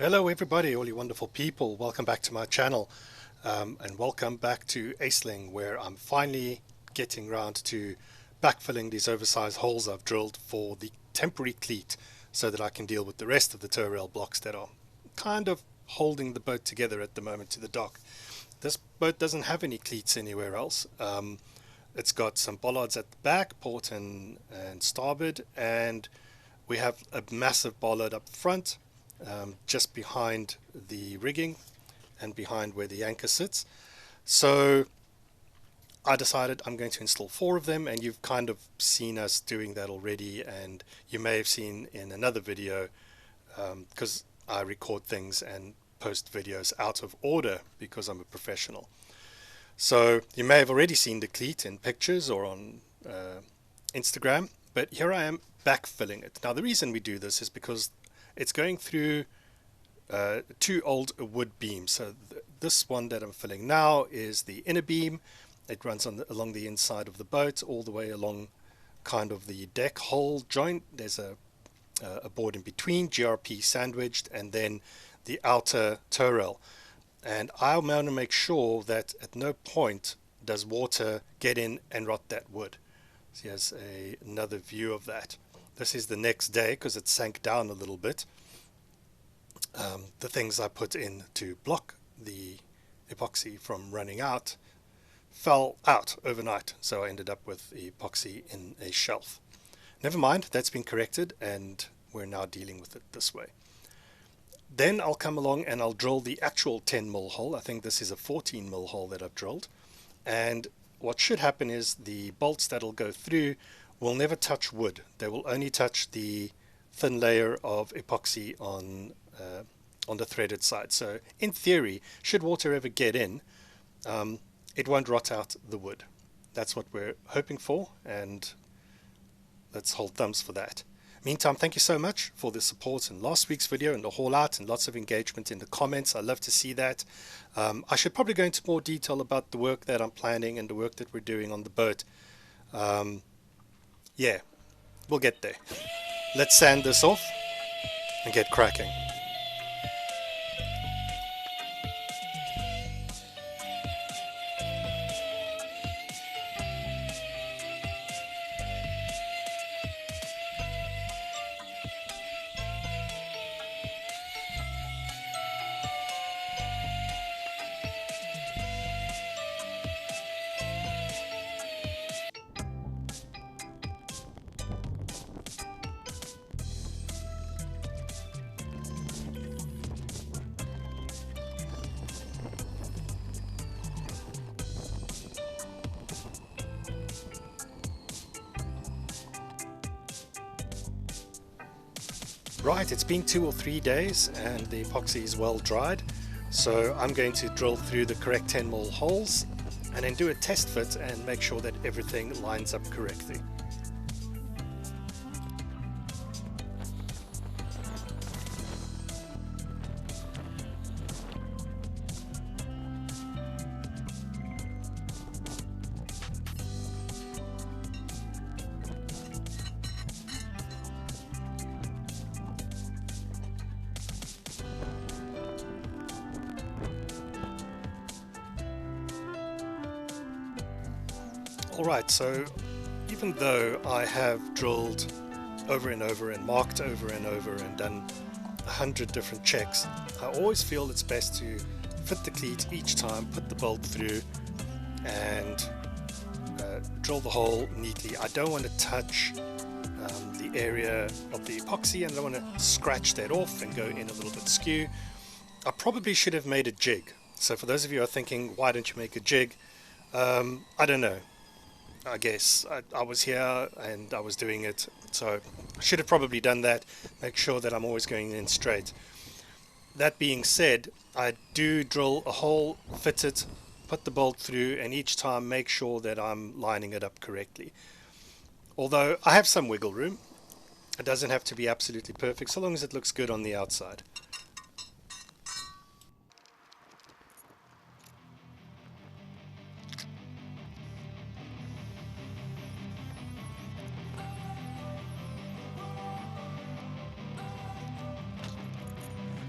Hello everybody, all you wonderful people. Welcome back to my channel and welcome back to Aceling, where I'm finally getting around to backfilling these oversized holes I've drilled for the temporary cleat so that I can deal with the rest of the tow rail blocks that are kind of holding the boat together at the moment to the dock. This boat doesn't have any cleats anywhere else. It's got some bollards at the back, port and starboard, and we have a massive bollard up front, just behind the rigging and behind where the anchor sits. So I decided I'm going to install 4 of them, and you've kind of seen us doing that already, and you may have seen in another video, because I record things and post videos out of order because I'm a professional. So you may have already seen the cleat in pictures or on Instagram, but here I am backfilling it. Now the reason we do this is because it's going through 2 old wood beams. So this one that I'm filling now is the inner beam. It runs along the inside of the boat all the way along kind of the deck hole joint. There's a board in between, GRP sandwiched, and then the outer tow rail. And I want to make sure that at no point does water get in and rot that wood. So here's another view of that. This is the next day because it sank down a little bit. The things I put in to block the epoxy from running out fell out overnight, so I ended up with epoxy in a shelf. Never mind, that's been corrected and we're now dealing with it this way. Then I'll come along and I'll drill the actual 10mm hole. I think this is a 14mm hole that I've drilled, and what should happen is the bolts that'll go through will never touch wood. They will only touch the thin layer of epoxy on the threaded side. So in theory, should water ever get in, it won't rot out the wood. That's what we're hoping for, and let's hold thumbs for that. Meantime, thank you so much for the support in last week's video and the haul out and lots of engagement in the comments. I love to see that. I should probably go into more detail about the work that I'm planning and the work that we're doing on the boat. Yeah, we'll get there. Let's sand this off and get cracking. Right, it's been 2 or 3 days and the epoxy is well dried, so I'm going to drill through the correct 10mm holes and then do a test fit and make sure that everything lines up correctly. Alright, so even though I have drilled over and over and marked over and over and done 100 different checks, I always feel it's best to fit the cleat each time, put the bolt through and drill the hole neatly. I don't want to touch the area of the epoxy, and I don't want to scratch that off and go in a little bit skew. I probably should have made a jig. So for those of you who are thinking, why don't you make a jig? I don't know. I guess I was here and I was doing it, so I should have probably done that. Make sure that I'm always going in straight. That being said, I do drill a hole, fit it, put the bolt through, and each time make sure that I'm lining it up correctly. Although I have some wiggle room, it doesn't have to be absolutely perfect so long as it looks good on the outside.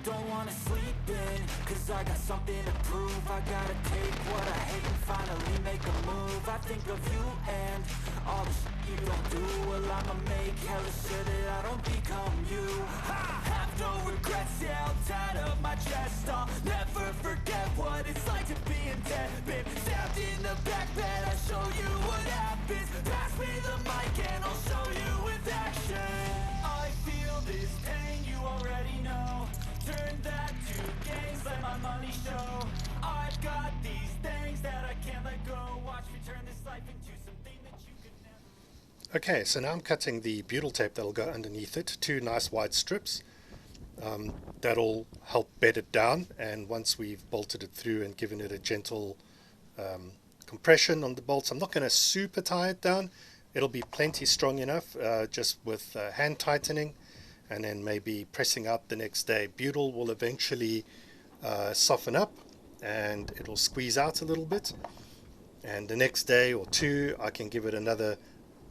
don't wanna sleep in, cause I got something to prove. I gotta take what I hate and finally make a move. I think of you and all the shit you don't do. Well, I'ma make hella sure that I don't become you. I have no regrets, yeah, I'll tie up my chest. I'll never forget what it's like to be in debt. Been stabbed in the back bed, I'll show you what happens. Pass me the mic and I'll show you with action. I feel this pain, you already know. Turn that to gains, let my money show. I've got these things that I can't let go. Watch me turn this life into something that you could never. Okay, so now I'm cutting the butyl tape that'll go underneath it, two nice wide strips. That'll help bed it down, and once we've bolted it through and given it a gentle compression on the bolts, I'm not going to super tie it down. It'll be plenty strong enough, just with hand tightening and then maybe pressing out the next day. Butyl will eventually soften up and it'll squeeze out a little bit, and the next day or two I can give it another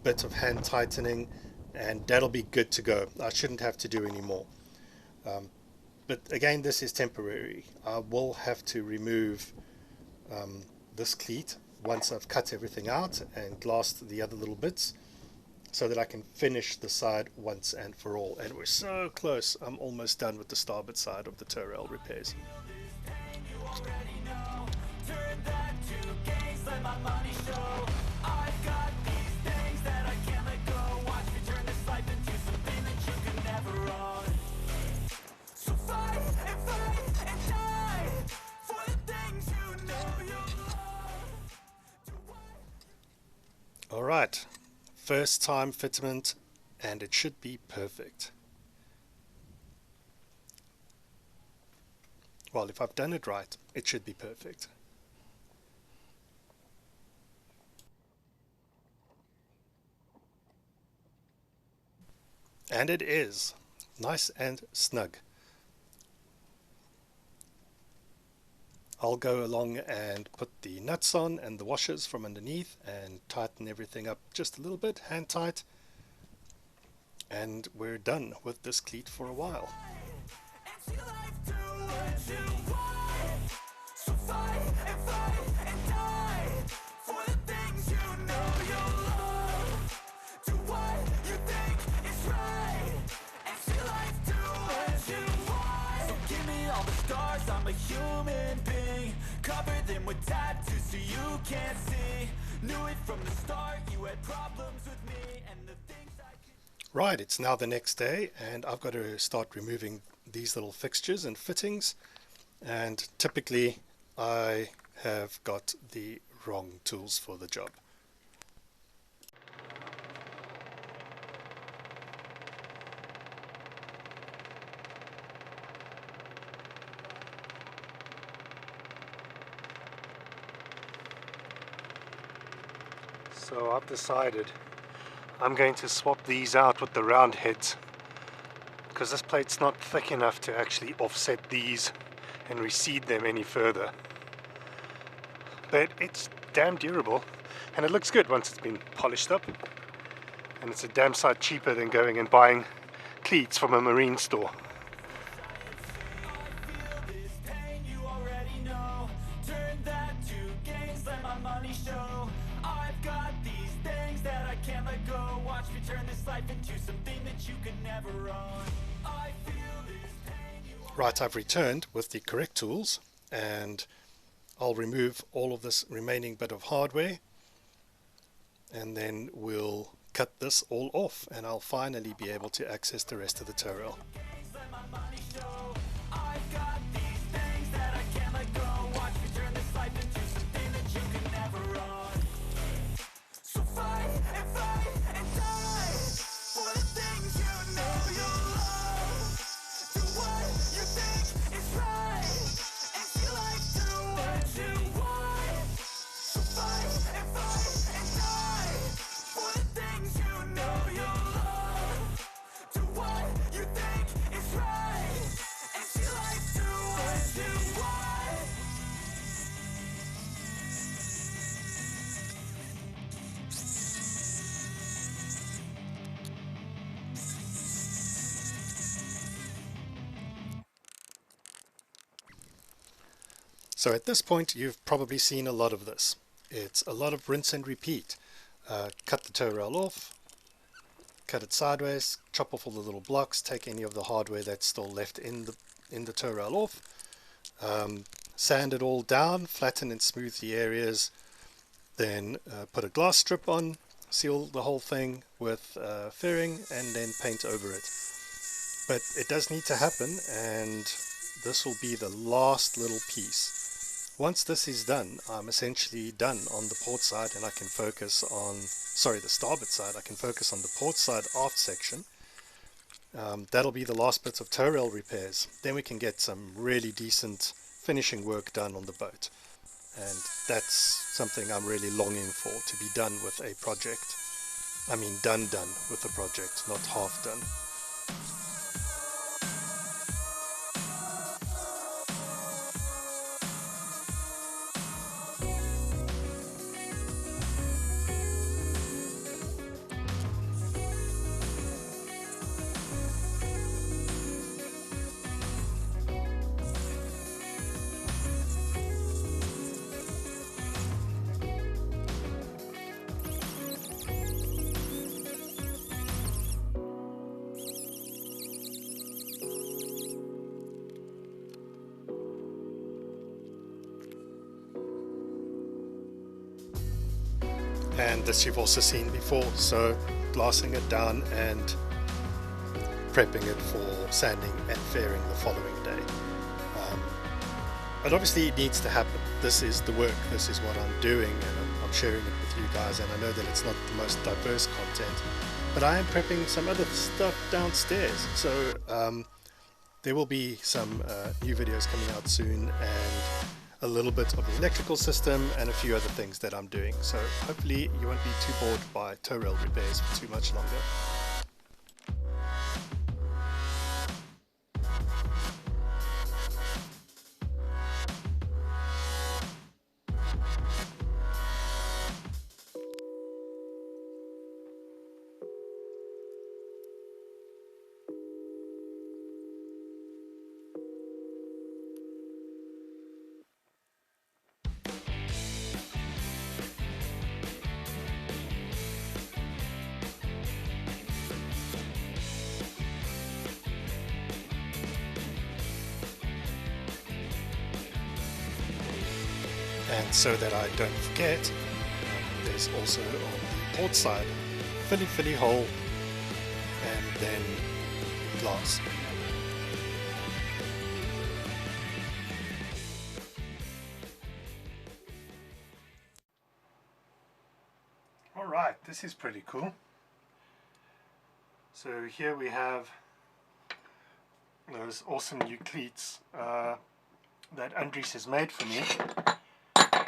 bit of hand tightening and that'll be good to go. I shouldn't have to do any more. But again, this is temporary. I will have to remove this cleat once I've cut everything out and glassed the other little bits, so that I can finish the side once and for all. And we're so close. I'm almost done with the starboard side of the tow rail repairs. Alright, first time fitment, and it should be perfect. Well, if I've done it right, it should be perfect. And it is nice and snug. I'll go along and put the nuts on and the washers from underneath and tighten everything up just a little bit, hand tight, and we're done with this cleat for a while. I'm a human being, cover them with tattoos so you can't see. Knew it from the start, you had problems with me and the things I could... Right, it's now the next day and I've got to start removing these little fixtures and fittings, and typically I have got the wrong tools for the job. So I've decided I'm going to swap these out with the round heads, because this plate's not thick enough to actually offset these and recede them any further. But it's damn durable and it looks good once it's been polished up, and it's a damn sight cheaper than going and buying cleats from a marine store. Right, I've returned with the correct tools and I'll remove all of this remaining bit of hardware, and then we'll cut this all off and I'll finally be able to access the rest of the tow rail. So at this point you've probably seen a lot of this. It's a lot of rinse and repeat. Cut the tow rail off, cut it sideways, chop off all the little blocks, take any of the hardware that's still left in the tow rail off, sand it all down, flatten and smooth the areas, then put a glass strip on, seal the whole thing with fairing, and then paint over it. But it does need to happen, and this will be the last little piece. Once this is done, I'm essentially done on the port side, and I can focus on, the starboard side. I can focus on the port side aft section. That'll be the last bits of tow rail repairs. Then we can get some really decent finishing work done on the boat. And that's something I'm really longing for, to be done with a project. I mean done with a project, not half done. And this you've also seen before, so glassing it down and prepping it for sanding and fairing the following day. But obviously it needs to happen. This is the work, this is what I'm doing, and I'm sharing it with you guys, and I know that it's not the most diverse content, but I am prepping some other stuff downstairs, so there will be some new videos coming out soon, and a little bit of the electrical system and a few other things that I'm doing. So hopefully you won't be too bored by tow rail repairs for too much longer. And so that I don't forget, there's also on the port side filly hole and then glass. Alright, this is pretty cool. So here we have those awesome new cleats that Andries has made for me.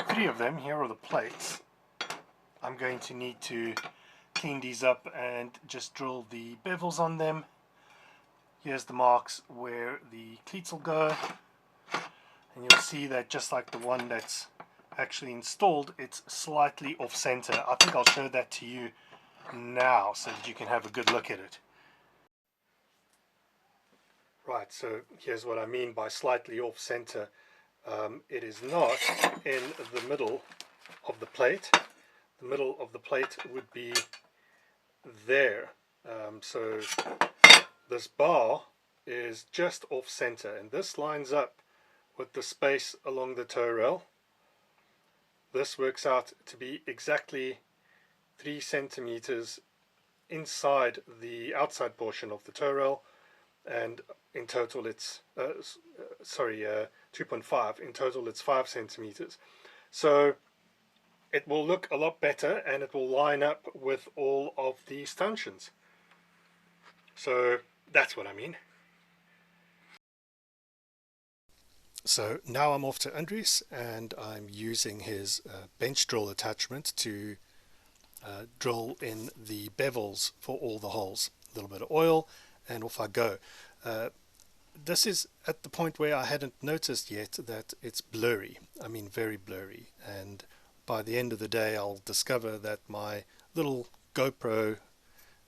3 of them. Here are the plates. I'm going to need to clean these up and just drill the bevels on them. Here's the marks where the cleats will go, and you'll see that just like the one that's actually installed, it's slightly off center. I think I'll show that to you now so that you can have a good look at it. Right, so here's what I mean by slightly off center. It is not in the middle of the plate. The middle of the plate would be there. So this bar is just off center, and this lines up with the space along the tow rail. This works out to be exactly 3 centimeters inside the outside portion of the tow rail, and in total it's 2.5. In total it's 5 centimeters. So it will look a lot better, and it will line up with all of the stanchions. So that's what I mean. So now I'm off to Andries, and I'm using his bench drill attachment to drill in the bevels for all the holes. A little bit of oil, and off I go. This is at the point where I hadn't noticed yet that it's blurry. I mean very blurry, and by the end of the day I'll discover that my little GoPro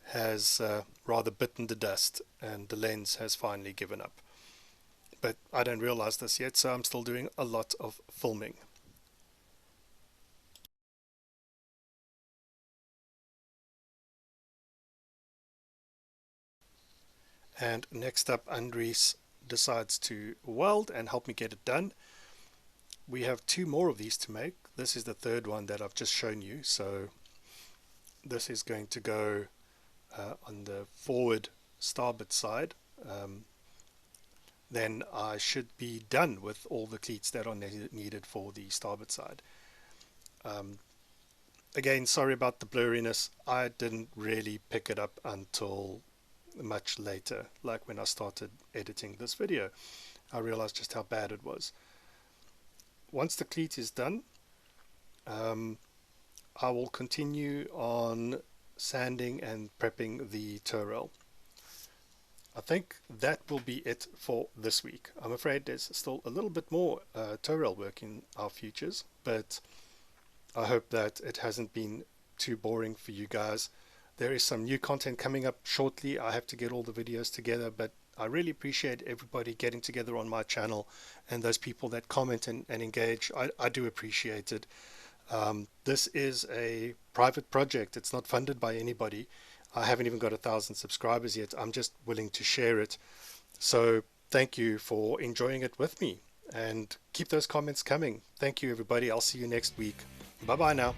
has rather bitten the dust, and the lens has finally given up. but I don't realize this yet, so I'm still doing a lot of filming. And next up, Andres decides to weld and help me get it done. We have 2 more of these to make. This is the 3rd one that I've just shown you, so this is going to go on the forward starboard side. Then I should be done with all the cleats that are needed for the starboard side. Again, sorry about the blurriness. I didn't really pick it up until much later, like when I started editing this video. I realized just how bad it was. Once the cleat is done, I will continue on sanding and prepping the tow rail. I think that will be it for this week. I'm afraid there's still a little bit more tow rail work in our futures, but I hope that it hasn't been too boring for you guys. There is some new content coming up shortly. I have to get all the videos together, but I really appreciate everybody getting together on my channel and those people that comment and engage. I do appreciate it. This is a private project. It's not funded by anybody. I haven't even got 1,000 subscribers yet. I'm just willing to share it. So thank you for enjoying it with me, and keep those comments coming. Thank you, everybody. I'll see you next week. Bye bye now.